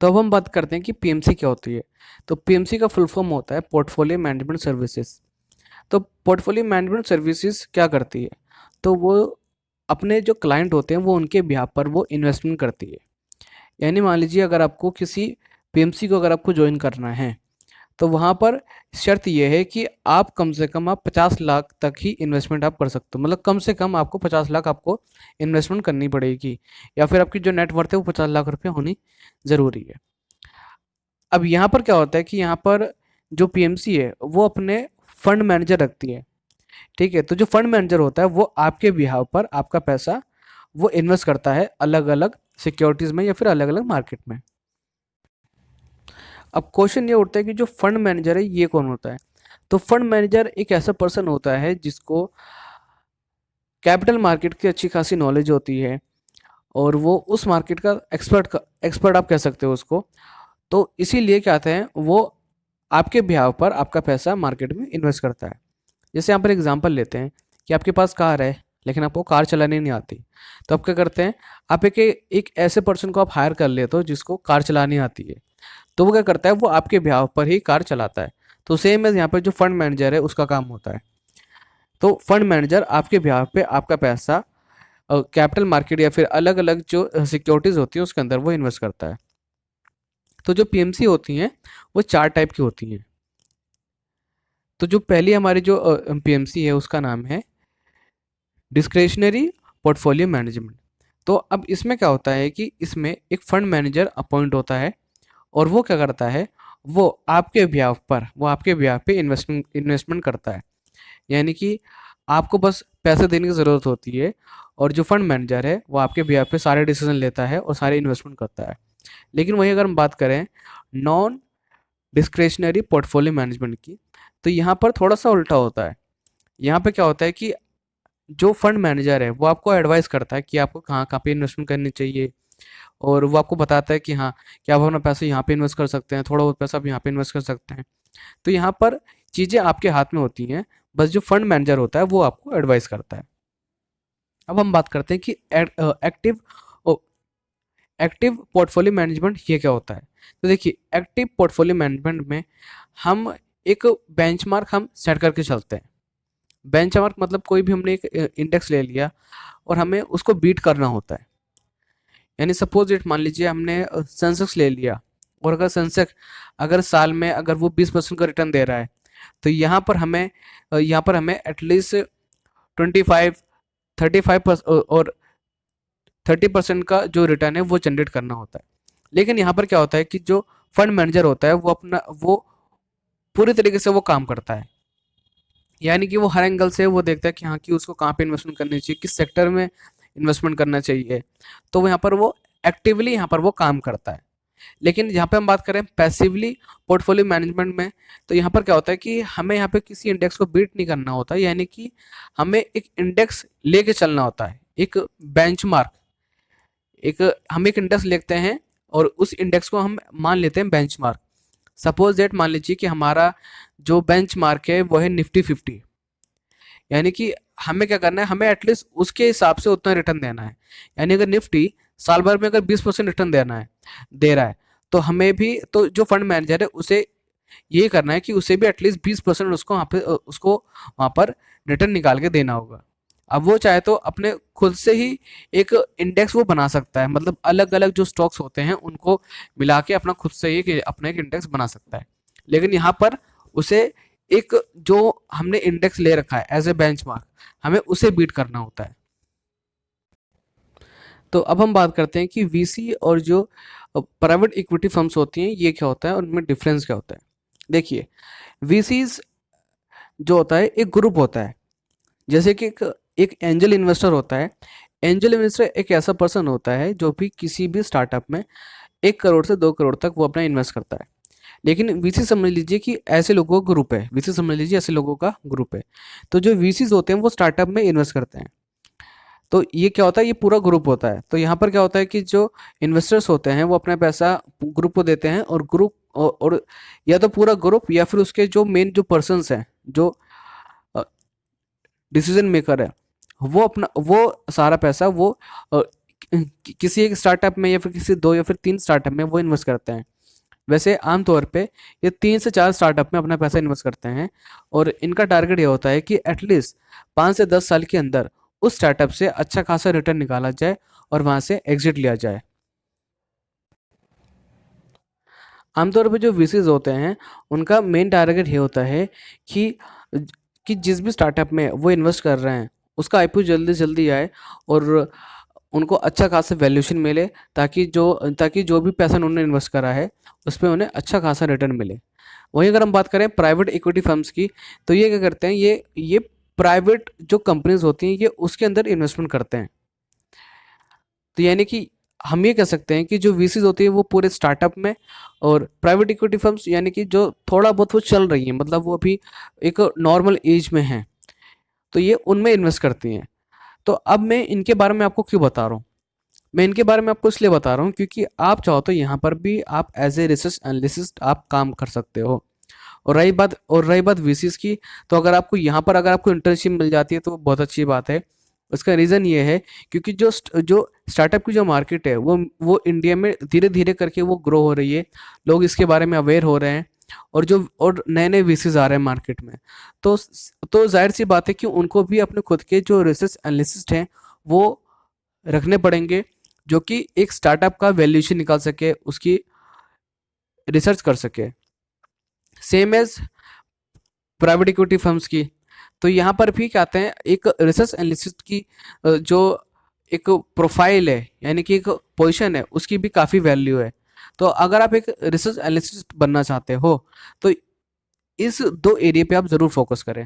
तो अब हम बात करते हैं कि पीएमसी क्या होती है। तो पीएमसी का फुल फॉर्म होता है पोर्टफोलियो मैनेजमेंट सर्विसेज। तो पोर्टफोलियो मैनेजमेंट सर्विसेज क्या करती है? तो वो अपने जो क्लाइंट होते हैं वो उनके बिहाफ पर वो इन्वेस्टमेंट करती है। यानी मान लीजिए अगर आपको किसी पीएमसी को अगर आपको ज्वाइन करना है तो वहाँ पर शर्त यह है कि आप कम से कम आप 50 लाख तक ही इन्वेस्टमेंट आप कर सकते हो। मतलब कम से कम आपको 50 लाख आपको इन्वेस्टमेंट करनी पड़ेगी, या फिर आपकी जो नेटवर्थ है वो 50 लाख रुपये होनी ज़रूरी है। अब यहाँ पर क्या होता है कि यहाँ पर जो पीएमसी है वो अपने फंड मैनेजर रखती है। ठीक है, तो जो फंड मैनेजर होता है वो आपके बिहाव पर आपका पैसा वो इन्वेस्ट करता है अलग अलग सिक्योरिटीज में या फिर अलग अलग मार्केट में। अब क्वेश्चन ये उठता है कि जो फंड मैनेजर है ये कौन होता है? तो फंड मैनेजर एक ऐसा पर्सन होता है जिसको कैपिटल मार्केट की अच्छी खासी नॉलेज होती है, और वो उस मार्केट का एक्सपर्ट आप कह सकते हो उसको। तो इसीलिए क्या आते हैं वो आपके बिहाव पर आपका पैसा मार्केट में इन्वेस्ट करता है। जैसे यहाँ पर एग्जांपल लेते हैं कि आपके पास कार है लेकिन आपको कार चलानी नहीं आती, तो आप क्या करते हैं, आप एक ऐसे पर्सन को आप हायर कर लेते हो जिसको कार चलानी आती है। तो वो क्या करता है, वो आपके बिहाव पर ही कार चलाता है। तो सेम एज यहाँ पर जो फंड मैनेजर है उसका काम होता है। तो फंड मैनेजर आपके बिहाव पे आपका पैसा कैपिटल मार्केट या फिर अलग अलग जो सिक्योरिटीज होती है उसके अंदर वो इन्वेस्ट करता है। तो जो पीएमसी होती हैं वो 4 टाइप की होती हैं। तो जो पहली हमारी जो पीएमसी है उसका नाम है डिस्क्रेशनरी पोर्टफोलियो मैनेजमेंट। तो अब इसमें क्या होता है कि इसमें एक फंड मैनेजर अपॉइंट होता है, और वो क्या करता है, वो आपके ब्याह पे इन्वेस्टमेंट इन्वेस्टमेंट करता है। यानी कि आपको बस पैसे देने की ज़रूरत होती है, और जो फंड मैनेजर है वो आपके ब्याह पे सारे डिसीजन लेता है और सारे इन्वेस्टमेंट करता है। लेकिन वही अगर हम बात करें नॉन डिस्क्रेशनरी पोर्टफोलियो मैनेजमेंट की, तो यहाँ पर थोड़ा सा उल्टा होता है। यहाँ पे क्या होता है कि जो फंड मैनेजर है वो आपको एडवाइस करता है कि आपको कहाँ कहाँ पे इन्वेस्टमेंट करनी चाहिए, और वो आपको बताता है कि हाँ, कि आप अपना पैसा यहाँ पे इन्वेस्ट कर सकते हैं, थोड़ा बहुत पैसा आप यहाँ पे इन्वेस्ट कर सकते हैं। तो यहाँ पर चीज़ें आपके हाथ में होती हैं, बस जो फंड मैनेजर होता है वो आपको एडवाइस करता है। अब हम बात करते हैं कि एक्टिव एक्टिव पोर्टफोलियो मैनेजमेंट ये क्या होता है। तो देखिए, एक्टिव पोर्टफोलियो मैनेजमेंट में हम एक बेंचमार्क हम सेट करके चलते हैं। बेंचमार्क मतलब कोई भी हमने एक इंडेक्स ले लिया और हमें उसको बीट करना होता है। यानी सपोज इट मान लीजिए हमने सेंसेक्स ले लिया, और अगर सेंसेक्स अगर साल में अगर वो 20% का रिटर्न दे रहा है, तो यहाँ पर हमें एटलीस्ट 25 35 और 30% का जो रिटर्न है वो जनरेट करना होता है। लेकिन यहाँ पर क्या होता है कि जो फंड मैनेजर होता है वो पूरी तरीके से वो काम करता है। यानी कि वो हर एंगल से वो देखता है कि हाँ, कि उसको कहाँ पे इन्वेस्टमेंट करनी चाहिए, किस सेक्टर में इन्वेस्टमेंट करना चाहिए। तो वो यहाँ पर वो एक्टिवली यहाँ पर वो काम करता है। लेकिन यहाँ पे हम बात करें पैसिवली पोर्टफोलियो मैनेजमेंट में, तो यहाँ पर क्या होता है कि हमें यहाँ पे किसी इंडेक्स को बीट नहीं करना होता। यानी कि हमें एक इंडेक्स लेके चलना होता है, एक बेंचमार्क। एक हम एक इंडेक्स लेते हैं और उस इंडेक्स को हम मान लेते हैं बेंचमार्क। सपोज दैट मान लीजिए कि हमारा जो बेंचमार्क है वो है निफ्टी 50। यानी कि हमें क्या करना है, हमें एटलीस्ट उसके हिसाब से उतना रिटर्न देना है। यानी अगर निफ्टी साल भर में अगर 20% रिटर्न दे रहा है, तो हमें भी, तो जो फंड मैनेजर है उसे ये करना है कि उसे भी एटलीस्ट 20% उसको वहाँ पर रिटर्न निकाल के देना होगा। अब वो चाहे तो अपने खुद से ही एक इंडेक्स वो बना सकता है, मतलब अलग अलग जो स्टॉक्स होते हैं उनको मिला के अपना खुद से ही अपना एक इंडेक्स बना सकता है। लेकिन यहाँ पर उसे एक जो हमने इंडेक्स ले रखा है एज ए बेंचमार्क, हमें उसे बीट करना होता है। तो अब हम बात करते हैं कि वीसी और जो प्राइवेट इक्विटी फर्म्स होती हैं ये क्या होता है और उनमें डिफरेंस क्या होता है। देखिए, वीसीज जो होता है एक ग्रुप होता है। जैसे कि एक एंजल इन्वेस्टर होता है। एंजल इन्वेस्टर एक ऐसा पर्सन होता है जो भी किसी भी स्टार्टअप में 1 करोड़ से 2 करोड़ तक वो अपना इन्वेस्ट करता है। लेकिन वीसी समझ लीजिए कि ऐसे लोगों का ग्रुप है, वीसी समझ लीजिए ऐसे लोगों का ग्रुप है। तो जो वीसीज होते हैं वो स्टार्टअप में इन्वेस्ट करते हैं। तो ये क्या होता है, ये पूरा ग्रुप होता है। तो यहाँ पर क्या होता है कि जो इन्वेस्टर्स होते हैं वो अपना पैसा ग्रुप को देते हैं, और ग्रुप और या तो पूरा ग्रुप या फिर उसके जो मेन जो पर्सन्स हैं, जो डिसीजन मेकर है, वो अपना वो सारा पैसा वो किसी एक स्टार्टअप में या फिर किसी 2 या फिर 3 स्टार्टअप में वो इन्वेस्ट करते हैं। वैसे आमतौर पे ये 3 से 4 स्टार्टअप में अपना पैसा इन्वेस्ट करते हैं और इनका टारगेट ये होता है कि एटलीस्ट 5 से 10 साल के अंदर उस स्टार्टअप से अच्छा खासा रिटर्न निकाला जाए और वहाँ से एग्जिट लिया जाए। आमतौर पे जो वीसीज होते हैं उनका मेन टारगेट ये होता है कि जिस भी स्टार्टअप में वो इन्वेस्ट कर रहे हैं उसका आईपीओ जल्दी से जल्दी आए और उनको अच्छा खासा वैल्यूएशन मिले, ताकि जो भी पैसा उन्होंने इन्वेस्ट करा है उस पर उन्हें अच्छा खासा रिटर्न मिले। वहीं अगर हम बात करें प्राइवेट इक्विटी फर्म्स की, तो ये क्या करते हैं, ये प्राइवेट जो कंपनीज होती हैं ये उसके अंदर इन्वेस्टमेंट करते हैं। तो यानी कि हम ये कह सकते हैं कि जो वीसीज होती है वो पूरे स्टार्टअप में, और प्राइवेट इक्विटी फर्म्स यानी कि जो थोड़ा बहुत वो चल रही है, मतलब वो अभी एक नॉर्मल एज में है, तो ये उनमें इन्वेस्ट करती हैं। तो अब मैं इनके बारे में आपको क्यों बता रहा हूँ? मैं इनके बारे में आपको इसलिए बता रहा हूँ क्योंकि आप चाहो तो यहाँ पर भी आप एज ए रिसर्च एनालिस्ट आप काम कर सकते हो। और रही बात वीसीज की, तो अगर आपको यहाँ पर अगर आपको इंटर्नशिप मिल जाती है तो वो बहुत अच्छी बात है। उसका रीज़न ये है क्योंकि जो स्टार्टअप की जो मार्केट है वो इंडिया में धीरे धीरे करके वो ग्रो हो रही है। लोग इसके बारे में अवेयर हो रहे हैं और नए नए वीसीज आ रहे हैं मार्केट में। तो तो जाहिर सी बात है कि उनको भी अपने खुद के जो रिसर्च एनालिस्ट हैं वो रखने पड़ेंगे, जो कि एक स्टार्टअप का वैल्यूएशन निकाल सके, उसकी रिसर्च कर सके। Same as private equity firms की, तो यहाँ पर भी क्या आते हैं, एक रिसर्च एनालिस्ट की जो एक प्रोफाइल है यानी कि एक पोजीशन है उसकी भी काफ़ी वैल्यू है। तो अगर आप एक रिसर्च एनालिस्ट बनना चाहते हो तो इस 2 एरिया पे आप ज़रूर फोकस करें।